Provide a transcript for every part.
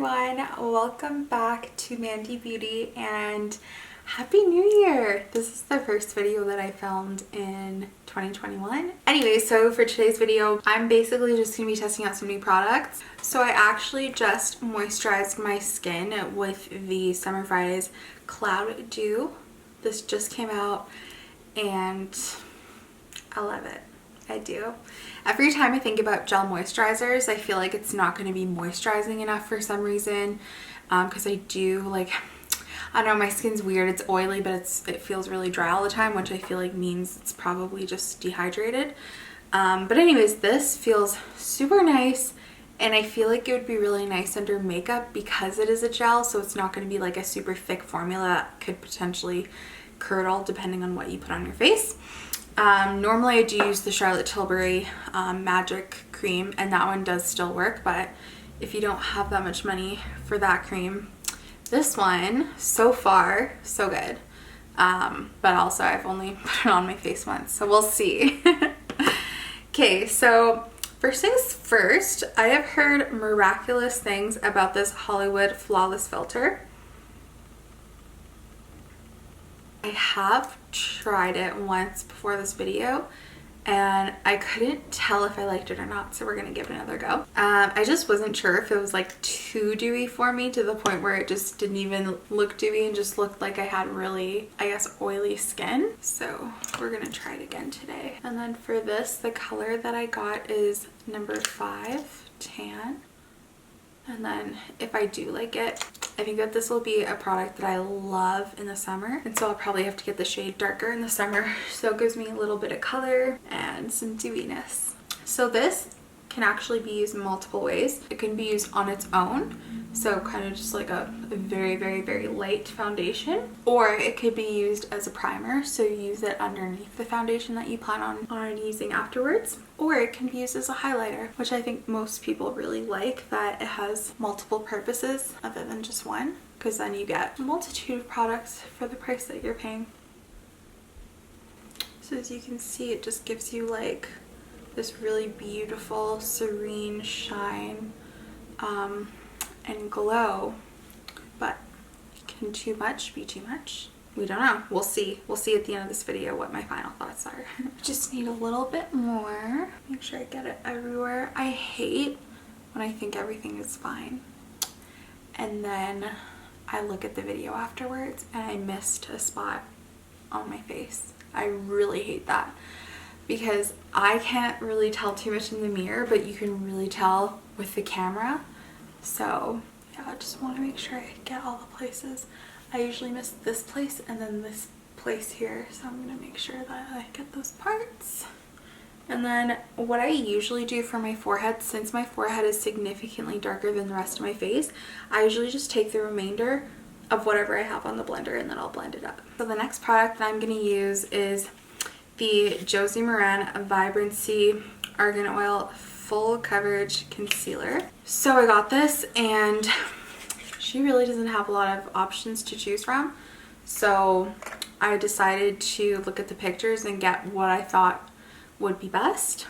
everyone, welcome back to Mandy Beauty and Happy New Year! This is the first video that I filmed in 2021. Anyway, so for today's video, I'm basically just going to be testing out some new products. So I actually just moisturized my skin with the Summer Fridays Cloud Dew. This just came out and I love it. I do. Every time I think about gel moisturizers, I feel like it's not going to be moisturizing enough for some reason, because I do like, I don't know, my skin's weird. It's oily, but it feels really dry all the time, which I feel like means it's probably just dehydrated. But anyways, this feels super nice, and I feel like it would be really nice under makeup because it is a gel, so it's not going to be like a super thick formula that could potentially curdle depending on what you put on your face. Normally I do use the Charlotte Tilbury Magic Cream, and that one does still work, but if you don't have that much money for that cream, this one, so far, so good. But also I've only put it on my face once, so we'll see. Okay, so first things first, I have heard miraculous things about this Hollywood Flawless Filter. I have tried it once before this video and I couldn't tell if I liked it or not, so we're gonna give it another go. I just wasn't sure if it was like too dewy for me to the point where it just didn't even look dewy and just looked like I had really, I guess, oily skin. So we're gonna try it again today. And then for this, the color that I got is number 5, Tan. And then if I do like it, I think that this will be a product that I love in the summer. And so I'll probably have to get the shade darker in the summer. So it gives me a little bit of color and some dewiness. So this can actually be used in multiple ways. It can be used on its own. So kind of just like a very, very, very light foundation. Or it could be used as a primer. So you use it underneath the foundation that you plan on using afterwards. Or it can be used as a highlighter, which I think most people really like, that it has multiple purposes other than just one, because then you get a multitude of products for the price that you're paying. So as you can see, it just gives you like this really beautiful, serene shine and glow, but can too much be too much? We don't know. We'll see. We'll see at the end of this video what my final thoughts are. Just need a little bit more. Make sure I get it everywhere. I hate when I think everything is fine and then I look at the video afterwards and I missed a spot on my face. I really hate that because I can't really tell too much in the mirror, but you can really tell with the camera. So yeah, I just want to make sure I get all the places. I usually miss this place and then this place here, so I'm going to make sure that I get those parts. And then what I usually do for my forehead, since my forehead is significantly darker than the rest of my face, I usually just take the remainder of whatever I have on the blender and then I'll blend it up. So the next product that I'm going to use is the Josie Moran Vibrancy Argan Oil Full Coverage Concealer. So I got this and she really doesn't have a lot of options to choose from, so I decided to look at the pictures and get what I thought would be best.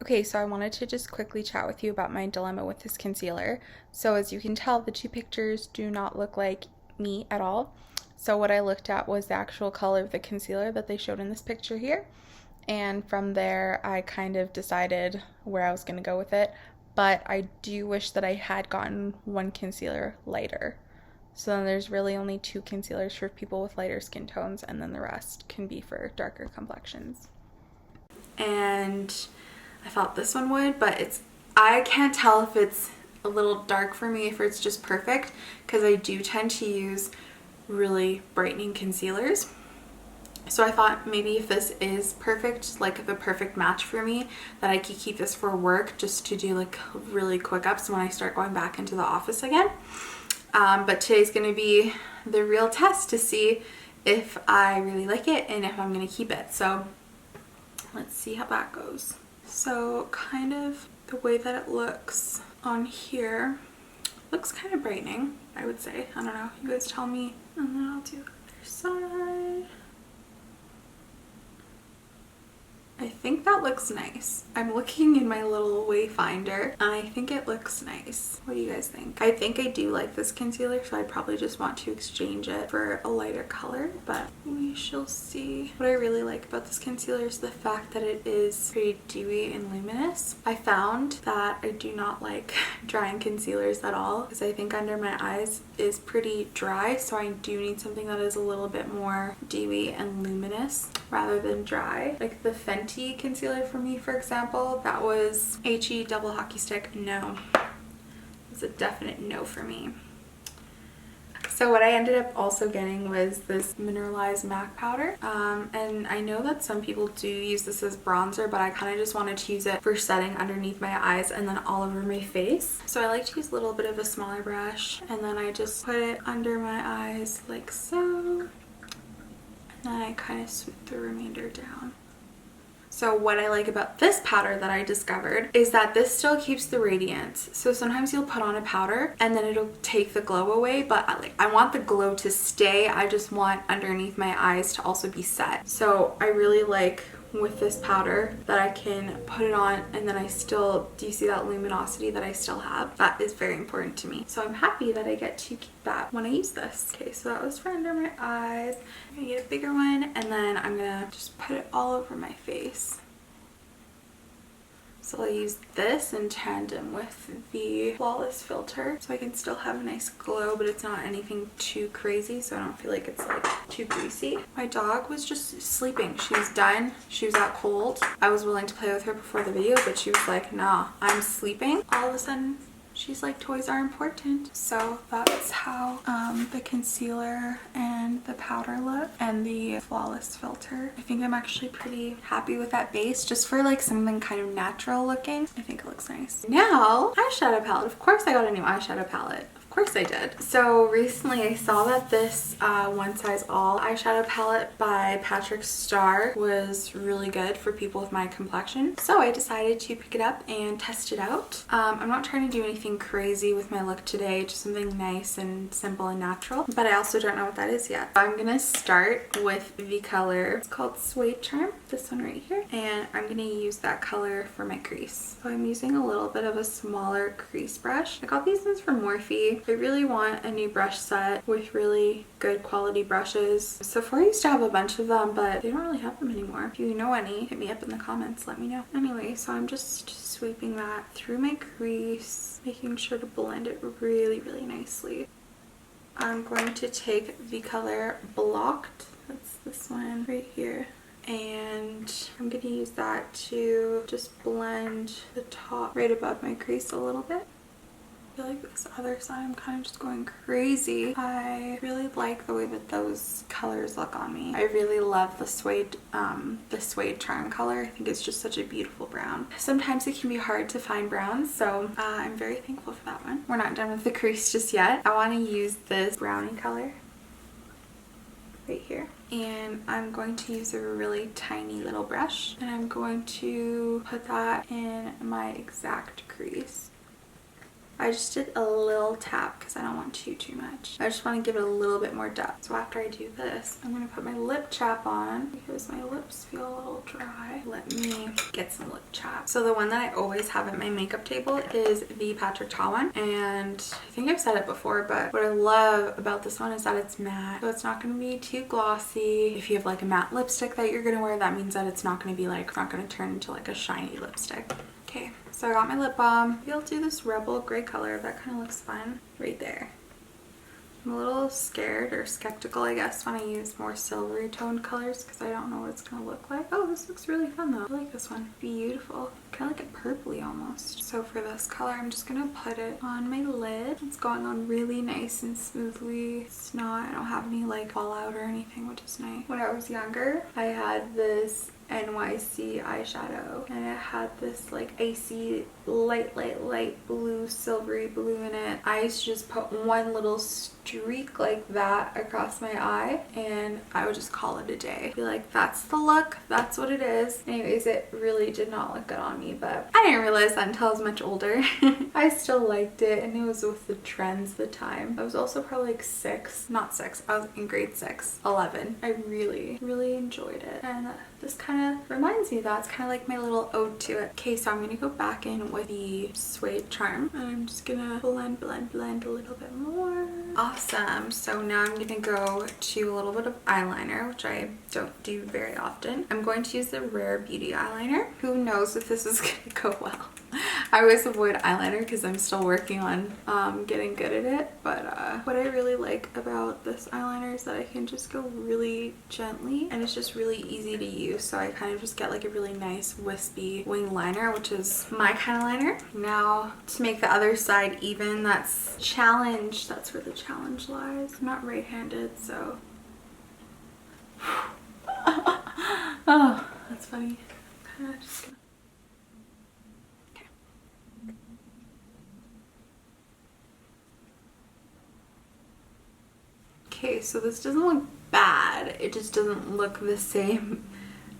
Okay, so I wanted to just quickly chat with you about my dilemma with this concealer. So as you can tell, the two pictures do not look like me at all. So what I looked at was the actual color of the concealer that they showed in this picture here, and from there I kind of decided where I was going to go with it. But I do wish that I had gotten one concealer lighter. So then there's really only 2 concealers for people with lighter skin tones, and then the rest can be for darker complexions. And I thought this one would, but I can't tell if it's a little dark for me, if it's just perfect, because I do tend to use really brightening concealers. So I thought maybe if this is perfect, like the perfect match for me, that I could keep this for work just to do like really quick ups when I start going back into the office again. But today's going to be the real test to see if I really like it and if I'm going to keep it. So let's see how that goes. So kind of the way that it looks on here looks kind of brightening, I would say. I don't know. You guys tell me, and then I'll do the other side. I think think that looks nice. I'm looking in my little wayfinder and I think it looks nice. What do you guys think? I think I do like this concealer, so I'd probably just want to exchange it for a lighter color, but we shall see. What I really like about this concealer is the fact that it is pretty dewy and luminous. I found that I do not like drying concealers at all because I think under my eyes is pretty dry, so I do need something that is a little bit more dewy and luminous rather than dry. Like the Fenty concealer for me, for example, that was HE double hockey stick. No, it's a definite no for me. So what I ended up also getting was this Mineralized Mac Powder, and I know that some people do use this as bronzer, but I kind of just wanted to use it for setting underneath my eyes and then all over my face. So I like to use a little bit of a smaller brush, and then I just put it under my eyes like so, and then I kind of swoop the remainder down. So what I like about this powder that I discovered is that this still keeps the radiance. So sometimes you'll put on a powder and then it'll take the glow away, but I want the glow to stay. I just want underneath my eyes to also be set. So I really like with this powder that I can put it on and then I still, do you see that luminosity that I still have? That is very important to me. So I'm happy that I get to keep that when I use this. Okay, so that was for under my eyes. I'm gonna get a bigger one and then I'm gonna just put it all over my face. So I'll use this in tandem with the Flawless filter so I can still have a nice glow, but it's not anything too crazy, so I don't feel like it's like too greasy. My dog was just sleeping. She was done. She was out cold. I was willing to play with her before the video, but she was like, nah, I'm sleeping. All of a sudden, she's like, toys are important. So that's how the concealer and the powder look and the Flawless filter. I think I'm actually pretty happy with that base just for like something kind of natural looking. I think it looks nice. Now, eyeshadow palette. Of course I got a new eyeshadow palette. Of course I did. So recently I saw that this One Size All eyeshadow palette by Patrick Starr was really good for people with my complexion. So I decided to pick it up and test it out. I'm not trying to do anything crazy with my look today, just something nice and simple and natural, but I also don't know what that is yet. I'm gonna start with the color, it's called Suede Charm, this one right here, and I'm gonna use that color for my crease. So I'm using a little bit of a smaller crease brush. I got these ones from Morphe. I really want a new brush set with really good quality brushes. Sephora used to have a bunch of them, but they don't really have them anymore. If you know any, hit me up in the comments, let me know. Anyway, so I'm just sweeping that through my crease, making sure to blend it really, really nicely. I'm going to take the color Blocked, that's this one right here, and I'm going to use that to just blend the top right above my crease a little bit. I feel like this other side I'm kind of just going crazy. I really like the way that those colors look on me. I really love the Suede Charm color. I think it's just such a beautiful brown. Sometimes it can be hard to find browns, so I'm very thankful for that one. We're not done with the crease just yet. I want to use this brownie color right here, and I'm going to use a really tiny little brush and I'm going to put that in my exact crease. I just did a little tap because I don't want too much. I just want to give it a little bit more depth. So after I do this, I'm going to put my lip chap on because my lips feel a little dry. Let me get some lip chap. So the one that I always have at my makeup table is the Patrick Ta one, and I think I've said it before, but what I love about this one is that it's matte, so it's not going to be too glossy. If you have like a matte lipstick that you're going to wear, that means that it's not going to be like, it's not going to turn into like a shiny lipstick. Okay, so I got my lip balm. Maybe I'll do this Rebel gray color. That kind of looks fun right there. I'm a little scared or skeptical, I guess, when I use more silvery toned colors because I don't know what it's going to look like. Oh, this looks really fun though. I like this one. Beautiful. Kind of like it purpley almost. So for this color, I'm just going to put it on my lid. It's going on really nice and smoothly. It's not, I don't have any like fallout or anything, which is nice. When I was younger, I had this NYC eyeshadow and it had this like icy light blue, silvery blue in it. I used to just put one little streak like that across my eye, and I would just call it a day. Be like, that's the look, that's what it is. Anyways, it really did not look good on me, but I didn't realize that until I was much older. I still liked it, and it was with the trends at the time. I was also probably like 6, not 6, I was in grade 6, 11. I really enjoyed it, and this kind of reminds me of that. It's kind of like my little ode to it. Okay, so I'm gonna go back in with the Suede Charm, and I'm just gonna blend a little bit more. Awesome. So now I'm gonna go to a little bit of eyeliner, which I don't do very often. I'm going to use the Rare Beauty eyeliner. Who knows if this is gonna go well. I always avoid eyeliner because I'm still working on getting good at it, but what I really like about this eyeliner is that I can just go really gently, and it's just really easy to use, so I kind of just get like a really nice wispy wing liner, which is my kind of liner. Now to make the other side even, that's challenge, that's where the challenge lies. I'm not right-handed, so oh, that's funny. Kind of just gonna... Okay, so this doesn't look bad. It just doesn't look the same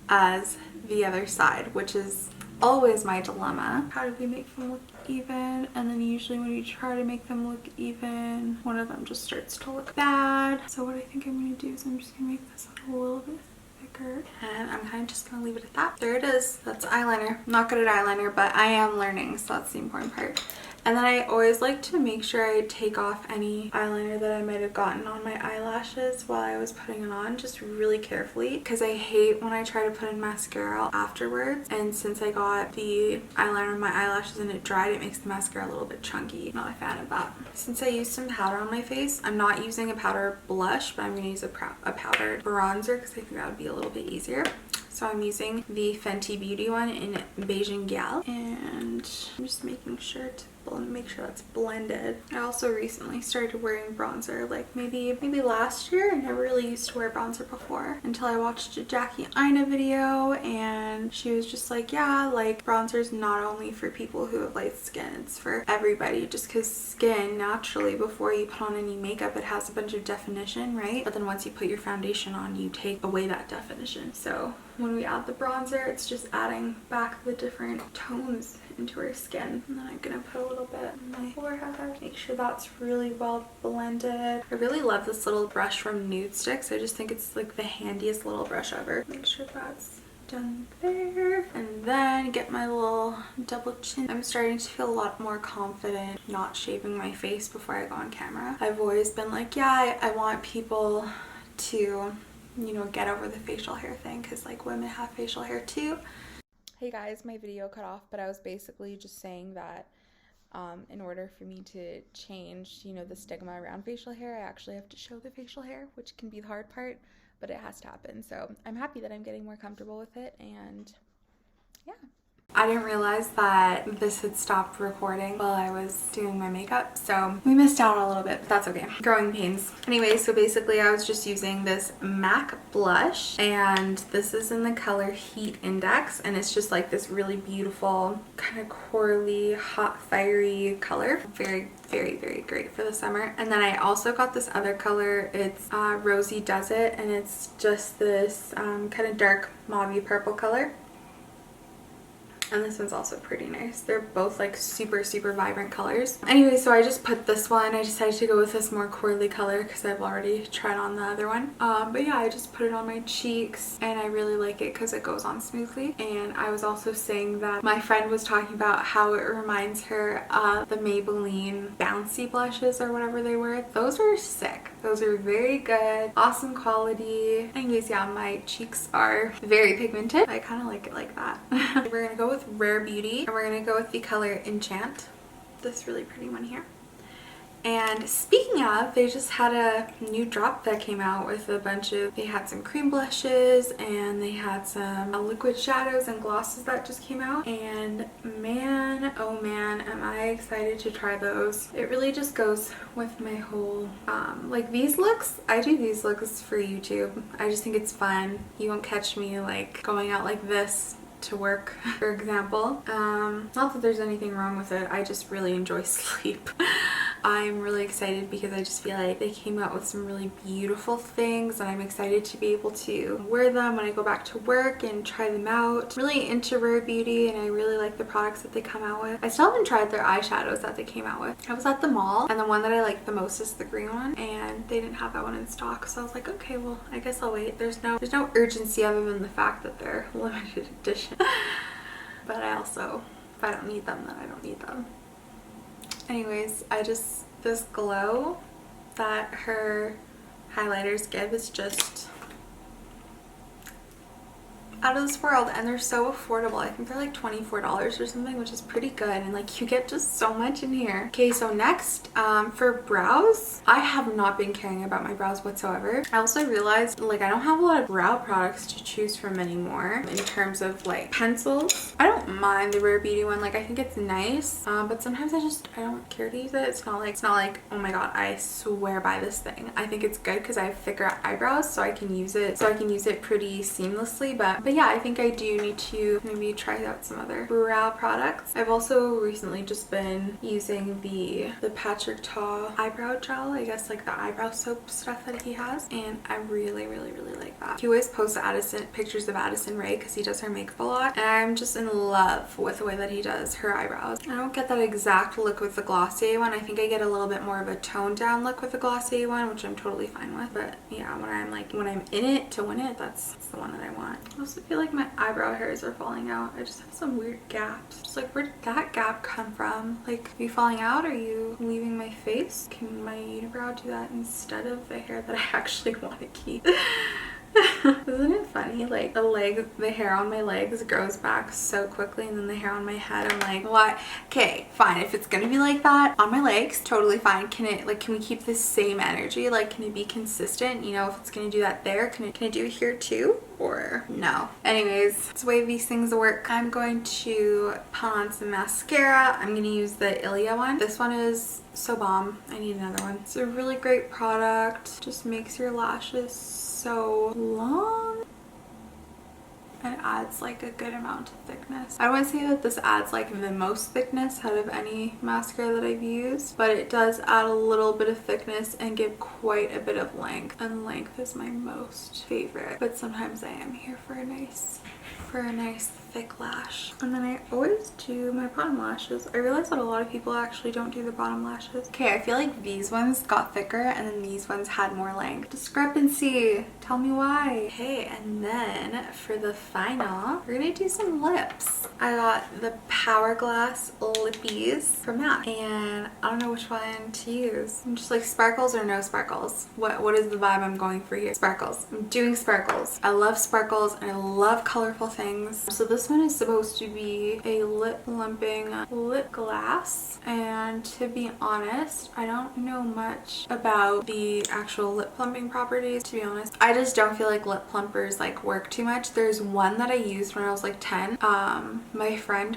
as the other side, which is always my dilemma. How do we make them look even? And then usually when you try to make them look even, one of them just starts to look bad. So what I think I'm going to do is I'm just going to make this a little bit thicker, and I'm kind of just going to leave it at that. There it is. That's eyeliner. I'm not good at eyeliner, but I am learning, so that's the important part. And then I always like to make sure I take off any eyeliner that I might have gotten on my eyelashes while I was putting it on, just really carefully, because I hate when I try to put in mascara afterwards. And since I got the eyeliner on my eyelashes and it dried, it makes the mascara a little bit chunky. Not a fan of that. Since I used some powder on my face, I'm not using a powder blush, but I'm going to use a powdered bronzer because I think that would be a little bit easier. So I'm using the Fenty Beauty one in Beijing Gal, and I'm just making sure to make sure that's blended. I also recently started wearing bronzer, like maybe last year. I never really used to wear bronzer before until I watched a Jackie Aina video, and she was just like, yeah, like bronzer is not only for people who have light skin, it's for everybody, just because skin naturally, before you put on any makeup, it has a bunch of definition, right? But then once you put your foundation on, you take away that definition. So when we add the bronzer, it's just adding back the different tones into our skin. And then I'm gonna put a little bit on my forehead, make sure that's really well blended. I really love this little brush from Nude Sticks. I just think it's like the handiest little brush ever. Make sure that's done there, and then get my little double chin. I'm starting to feel a lot more confident not shaving my face before I go on camera. I've always been like, yeah, I want people to, you know, get over the facial hair thing, because like women have facial hair too. Hey guys, my video cut off, but I was basically just saying that in order for me to change, you know, the stigma around facial hair, I actually have to show the facial hair, which can be the hard part, but it has to happen. So I'm happy that I'm getting more comfortable with it, and yeah. I didn't realize that this had stopped recording while I was doing my makeup, so we missed out a little bit, but that's okay. Growing pains. Anyway, so basically I was just using this MAC blush, and this is in the color Heat Index, and it's just like this really beautiful kind of corally, hot, fiery color. Very, very, very great for the summer. And then I also got this other color. It's Rosie Does It, and it's just this kind of dark mauvey purple color. And this one's also pretty nice. They're both like super, super vibrant colors. Anyway, so I just put this one. I decided to go with this more corally color because I've already tried on the other one. But yeah, I just put it on my cheeks, and I really like it because it goes on smoothly. And I was also saying that my friend was talking about how it reminds her of the Maybelline bouncy blushes or whatever they were. Those are sick. Those are very good, awesome quality. Anyways, yeah, my cheeks are very pigmented. I kind of like it like that. We're gonna go with Rare Beauty, and we're gonna go with the color Enchant, this really pretty one here. And speaking of, they just had a new drop that came out with a bunch of, they had some cream blushes, and they had some liquid shadows and glosses that just came out, and man, oh man, am I excited to try those. It really just goes with my whole like these looks. I do these looks for YouTube. I just think it's fun. You won't catch me like going out like this to work, for example. Not that there's anything wrong with it, I just really enjoy sleep. I'm really excited because I just feel like they came out with some really beautiful things, and I'm excited to be able to wear them when I go back to work and try them out. I'm really into Rare Beauty, and I really like the products that they come out with. I still haven't tried their eyeshadows that they came out with. I was at the mall, and the one that I like the most is the green one, and they didn't have that one in stock, so I was like, okay, well, I guess I'll wait. There's no urgency other than the fact that they're limited edition. But I also, if I don't need them, then I don't need them. Anyways, this glow that her highlighters give is just out of this world, and they're so affordable. I think they're like $24 or something, which is pretty good, and like you get just so much in here. Okay, so next for brows, I have not been caring about my brows whatsoever. I also realized like I don't have a lot of brow products to choose from anymore in terms of like pencils. I don't mind the Rare Beauty one, like I think it's nice, but sometimes I don't care to use it. It's not like oh my god, I swear by this thing. I think it's good because I have thicker eyebrows, so I can use it pretty seamlessly, but yeah, I think I do need to maybe try out some other brow products. I've also recently just been using the Patrick Ta eyebrow gel, I guess like the eyebrow soap stuff that he has, and I really like that. He always posts pictures of Addison Rae because he does her makeup a lot, and I'm just in love with the way that he does her eyebrows. I don't get that exact look with the Glossier one. I think I get a little bit more of a toned down look with the Glossier one, which I'm totally fine with, but yeah, when I'm in it to win it, that's the one that I want. I also feel like my eyebrow hairs are falling out. I just have some weird gaps. Just like, where did that gap come from? Like, are you falling out? Are you leaving my face? Can my unibrow do that instead of the hair that I actually want to keep? Isn't it funny? Like the hair on my legs grows back so quickly, and then the hair on my head, I'm like, what? Okay, fine. If it's gonna be like that on my legs, totally fine. Can we keep the same energy? Like, can it be consistent? You know, if it's gonna do that there, can it do it here too? Or no? Anyways, it's the way these things work. I'm going to put on some mascara. I'm gonna use the Ilia one. This one is so bomb. I need another one. It's a really great product. Just makes your lashes so long. It adds like a good amount of thickness. I wouldn't say that this adds like the most thickness out of any mascara that I've used, but it does add a little bit of thickness and give quite a bit of length, and length is my most favorite, but sometimes I am here for a nice thick lash. And then I always do my bottom lashes. I realize that a lot of people actually don't do the bottom lashes. Okay, I feel like these ones got thicker and then these ones had more length. Discrepancy. Tell me why. Okay, and then for the final, we're gonna do some lips. I got the Hourglass Lippies from MAC, and I don't know which one to use. I'm just like, sparkles or no sparkles? What is the vibe I'm going for here? Sparkles. I'm doing sparkles. I love sparkles and I love colorful things. So this one is supposed to be a lip plumping lip gloss, and to be honest, I don't know much about the actual lip plumping properties, to be honest. I just don't feel like lip plumpers like work too much. There's one that I used when I was like 10. My friend,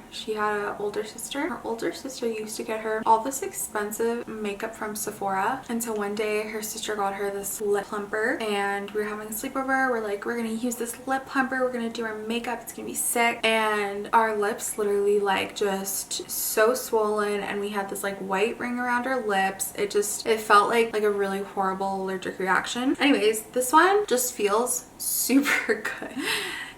she had an older sister. Her older sister used to get her all this expensive makeup from Sephora, and so one day her sister got her this lip plumper, and we were having a sleepover. We're like, we're gonna use this lip plumper, we're gonna do our makeup, it's gonna be sick. And our lips literally like just so swollen, and we had this like white ring around our lips. It felt like a really horrible allergic reaction. Anyways, this one just feels super good.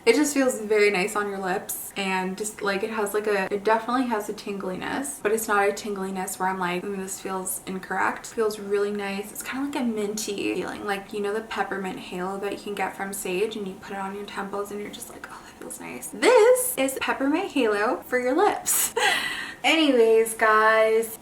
It just feels very nice on your lips, and just like it definitely has a tingliness, but it's not a tingliness where I'm like, this feels incorrect. It feels really nice. It's kind of like a minty feeling, like, you know, the peppermint halo that you can get from Sage, and you put it on your temples and you're just like, oh, that feels nice. This is peppermint halo for your lips. Anyways, guys,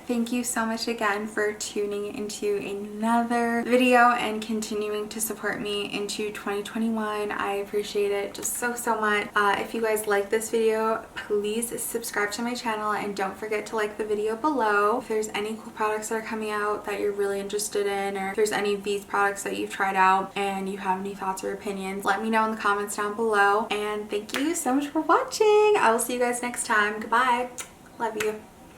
thank you so much again for tuning into another video and continuing to support me into 2021. I appreciate it just so much. If you guys like this video, please subscribe to my channel, and don't forget to like the video below. If there's any cool products that are coming out that you're really interested in, or if there's any of these products that you've tried out and you have any thoughts or opinions, let me know in the comments down below. And thank you so much for watching. I will see you guys next time. Goodbye. Love you.